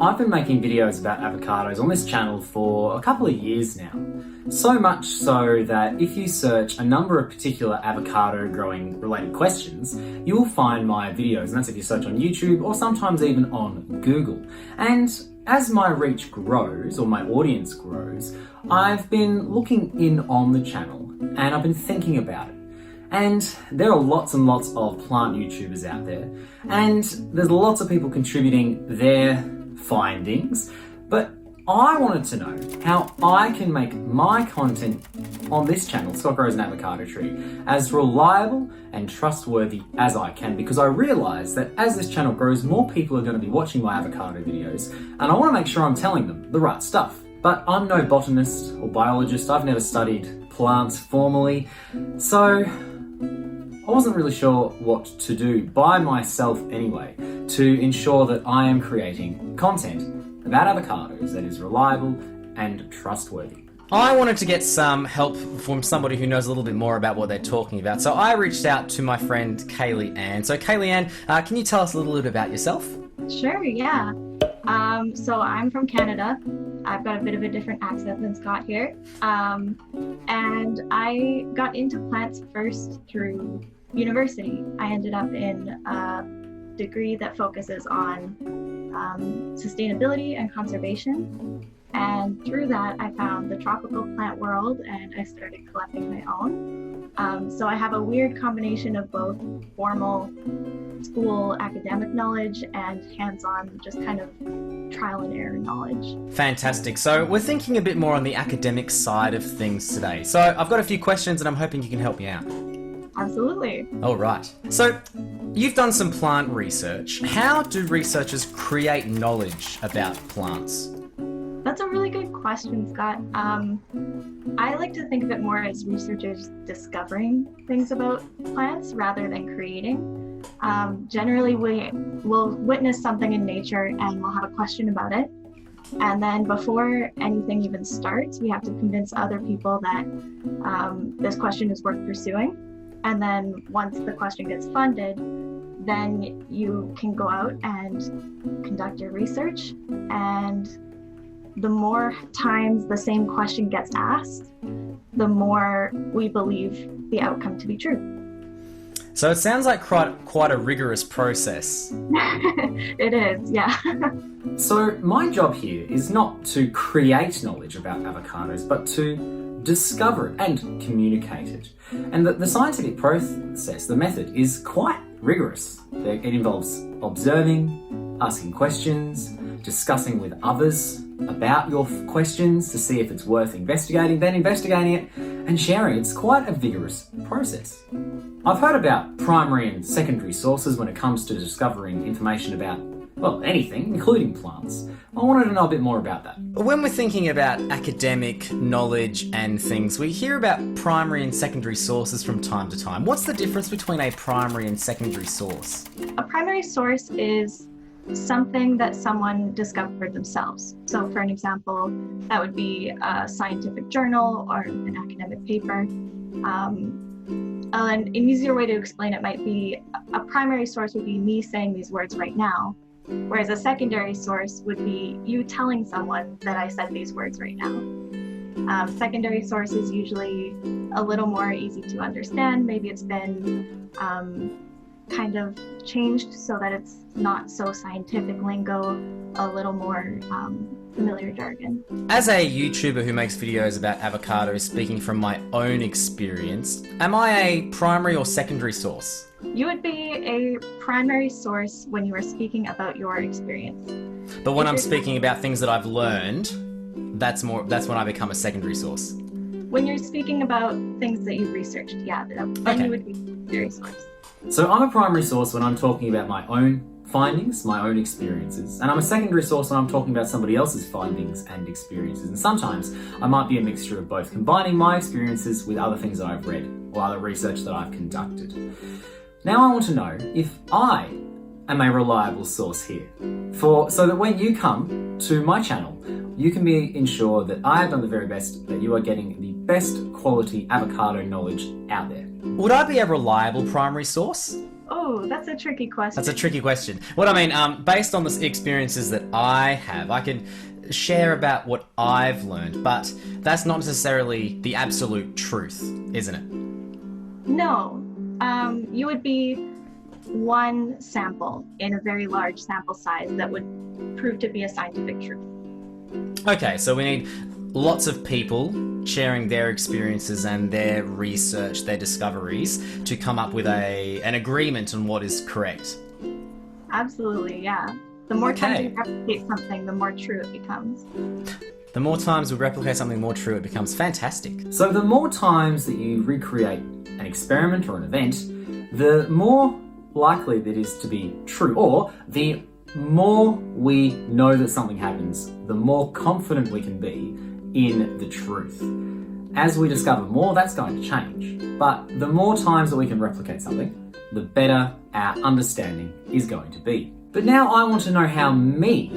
I've been making videos about avocados on this channel for a couple of years now. So much so that if you search a number of particular avocado growing related questions, you will find my videos, and that's if you search on YouTube or sometimes even on Google. And as my reach grows, or my audience grows, I've been looking in on the channel and I've been thinking about it. And there are lots and lots of plant YouTubers out there, and there's lots of people contributing their findings, but I wanted to know how I can make my content on this channel, Scott Grows an Avocado Tree, as reliable and trustworthy as I can, because I realise that as this channel grows, more people are going to be watching my avocado videos, and I want to make sure I'm telling them the right stuff. But I'm no botanist or biologist, I've never studied plants formally, so I wasn't really sure what to do by myself anyway to ensure that I am creating content about avocados that is reliable and trustworthy. I wanted to get some help from somebody who knows a little bit more about what they're talking about, so I reached out to my friend Cailey Anne. So Cailey Anne, can you tell us a little bit about yourself? Sure, yeah. So I'm from Canada. I've got a bit of a different accent than Scott here. And I got into plants first through university. I ended up in a degree that focuses on sustainability and conservation. And through that, I found the tropical plant world and I started collecting my own. So I have a weird combination of both formal school academic knowledge and hands-on, just kind of trial and error knowledge. Fantastic. So we're thinking a bit more on the academic side of things today. So I've got a few questions and I'm hoping you can help me out. Absolutely. All right. So you've done some plant research. How do researchers create knowledge about plants? That's a really good question, Scott. I like to think of it more as researchers discovering things about plants rather than creating. Generally, we will witness something in nature and we'll have a question about it. And then before anything even starts, we have to convince other people that this question is worth pursuing. And then once the question gets funded, then you can go out and conduct your research. And the more times the same question gets asked, the more we believe the outcome to be true. So it sounds like quite a rigorous process. It is, yeah. So my job here is not to create knowledge about avocados, but to discover it and communicate it. And the scientific process, the method, is quite rigorous. It involves observing, asking questions, discussing with others about your questions to see if it's worth investigating, then investigating it and sharing. It's quite a vigorous process. I've heard about primary and secondary sources when it comes to discovering information about, well, anything, including plants. I wanted to know a bit more about that. When we're thinking about academic knowledge and things, we hear about primary and secondary sources from time to time. What's the difference between a primary and secondary source? A primary source is something that someone discovered themselves. So for an example, that would be a scientific journal or an academic paper. And an easier way to explain it might be a primary source would be me saying these words right now, whereas a secondary source would be you telling someone that I said these words right now. Secondary source is usually a little more easy to understand. Maybe it's been kind of changed so that it's not so scientific lingo, a little more familiar jargon. As a YouTuber who makes videos about avocados, speaking from my own experience, am I a primary or secondary source? You would be a primary source when you are speaking about your experience. But when I'm speaking about things that I've learned, that's when I become a secondary source. When you're speaking about things that you've researched, yeah, then you would be a secondary source. So I'm a primary source when I'm talking about my own findings, my own experiences, and I'm a secondary source when I'm talking about somebody else's findings and experiences. And sometimes I might be a mixture of both, combining my experiences with other things that I've read or other research that I've conducted. Now I want to know if I am a reliable source here, so that when you come to my channel, you can be ensured that I have done the very best, that you are getting the best quality avocado knowledge out there. Would I be a reliable primary source? Oh, that's a tricky question. That's a tricky question. What I mean, based on the experiences that I have, I can share about what I've learned, but that's not necessarily the absolute truth, isn't it? No. You would be one sample in a very large sample size that would prove to be a scientific truth. Okay, so we need lots of people sharing their experiences and their research, their discoveries, to come up with an agreement on what is correct. Absolutely, yeah. The more times Okay. you replicate something, the more true it becomes. The more times we replicate something more true, it becomes fantastic. So the more times that you recreate an experiment or an event, the more likely that is to be true, or the more we know that something happens, the more confident we can be in the truth. As we discover more, that's going to change. But the more times that we can replicate something, the better our understanding is going to be. But now I want to know how me,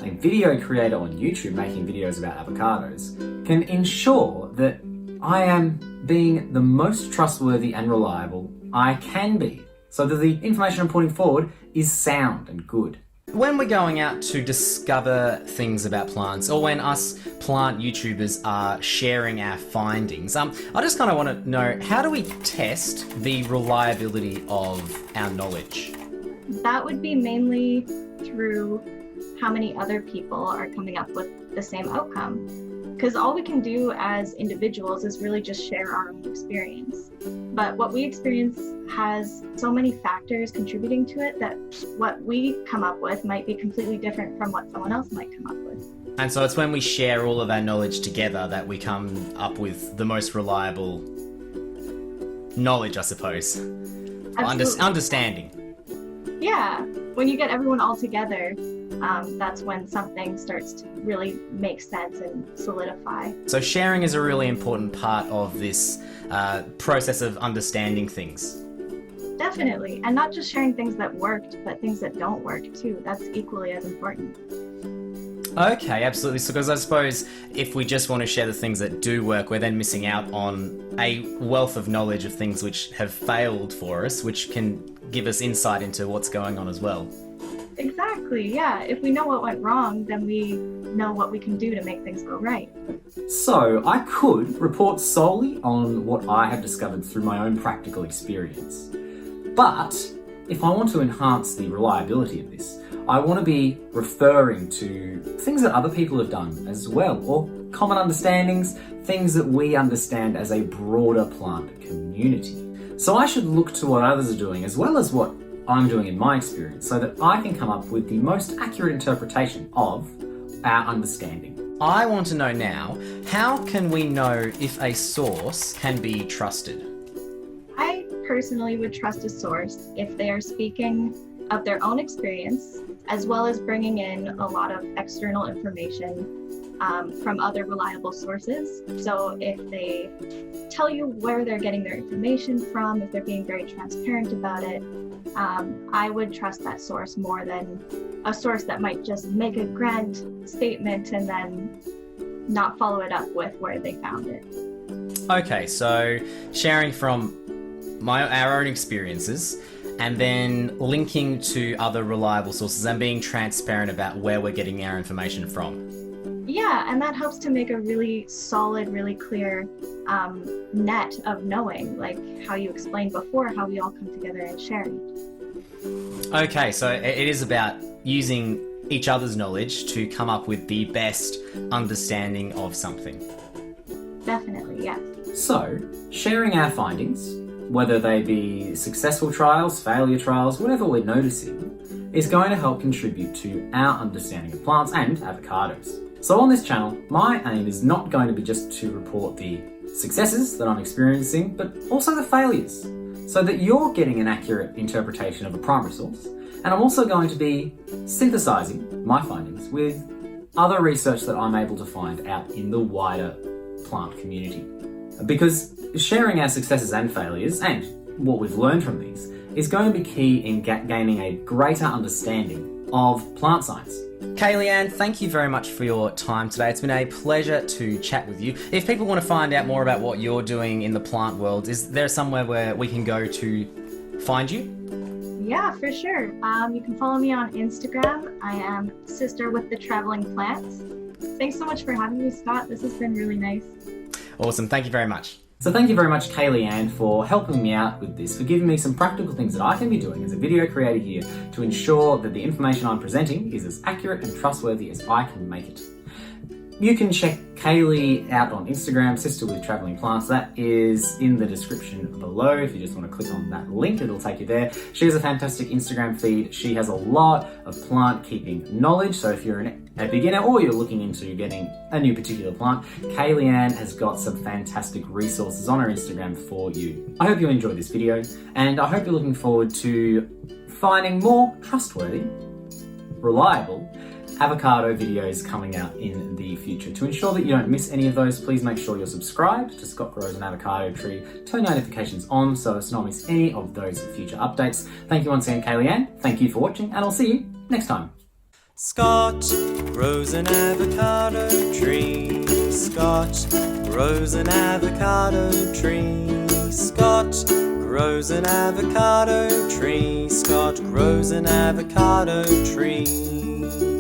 a video creator on YouTube making videos about avocados, can ensure that I am being the most trustworthy and reliable I can be, so that the information I'm putting forward is sound and good. When we're going out to discover things about plants, or when us plant YouTubers are sharing our findings, I just kind of want to know, how do we test the reliability of our knowledge? That would be mainly through how many other people are coming up with the same outcome. Because all we can do as individuals is really just share our own experience. But what we experience has so many factors contributing to it that what we come up with might be completely different from what someone else might come up with. And so it's when we share all of our knowledge together that we come up with the most reliable knowledge, I suppose. Absolutely. Understanding. Yeah, when you get everyone all together, that's when something starts to really make sense and solidify. So sharing is a really important part of this process of understanding things. Definitely, and not just sharing things that worked, but things that don't work too. That's equally as important. Okay, absolutely. So, because I suppose if we just want to share the things that do work, we're then missing out on a wealth of knowledge of things which have failed for us, which can give us insight into what's going on as well. Exactly, yeah. If we know what went wrong, then we know what we can do to make things go right. So I could report solely on what I have discovered through my own practical experience. But if I want to enhance the reliability of this, I want to be referring to things that other people have done as well, or common understandings, things that we understand as a broader plant community. So I should look to what others are doing as well as what I'm doing in my experience, so that I can come up with the most accurate interpretation of our understanding. I want to know now, how can we know if a source can be trusted? I personally would trust a source if they are speaking of their own experience, as well as bringing in a lot of external information from other reliable sources. So if they tell you where they're getting their information from, if they're being very transparent about it, I would trust that source more than a source that might just make a grand statement and then not follow it up with where they found it. Okay, so sharing from our own experiences, and then linking to other reliable sources and being transparent about where we're getting our information from. Yeah, and that helps to make a really solid, really clear net of knowing, like how you explained before, how we all come together and share it. Okay, so it is about using each other's knowledge to come up with the best understanding of something. Definitely, yes. So, sharing our findings, whether they be successful trials, failure trials, whatever we're noticing, is going to help contribute to our understanding of plants and avocados. So on this channel, my aim is not going to be just to report the successes that I'm experiencing, but also the failures, so that you're getting an accurate interpretation of a primary source. And I'm also going to be synthesizing my findings with other research that I'm able to find out in the wider plant community. Because sharing our successes and failures, and what we've learned from these, is going to be key in gaining a greater understanding of plant science. Cailey Anne, thank you very much for your time today. It's been a pleasure to chat with you. If people want to find out more about what you're doing in the plant world, is there somewhere where we can go to find you? Yeah, for sure. You can follow me on Instagram. I am Sister with the Traveling Plants. Thanks so much for having me, Scott. This has been really nice. Awesome. Thank you very much. So thank you very much, Cailey Anne, for helping me out with this, for giving me some practical things that I can be doing as a video creator here to ensure that the information I'm presenting is as accurate and trustworthy as I can make it. You can check Cailey out on Instagram, Sister with Traveling Plants. That is in the description below. If you just want to click on that link, it'll take you there. She has a fantastic Instagram feed. She has a lot of plant keeping knowledge. So if you're a beginner or you're looking into getting a new particular plant, Cailey Anne has got some fantastic resources on her Instagram for you. I hope you enjoyed this video, and I hope you're looking forward to finding more trustworthy, reliable avocado videos coming out in the future. To ensure that you don't miss any of those, please make sure you're subscribed to Scott Grows an Avocado Tree. Turn notifications on so as to not miss any of those future updates. Thank you once again, Cailey Anne. Thank you for watching, and I'll see you next time. Scott grows an avocado tree. Scott grows an avocado tree. Scott grows an avocado tree. Scott grows an avocado tree.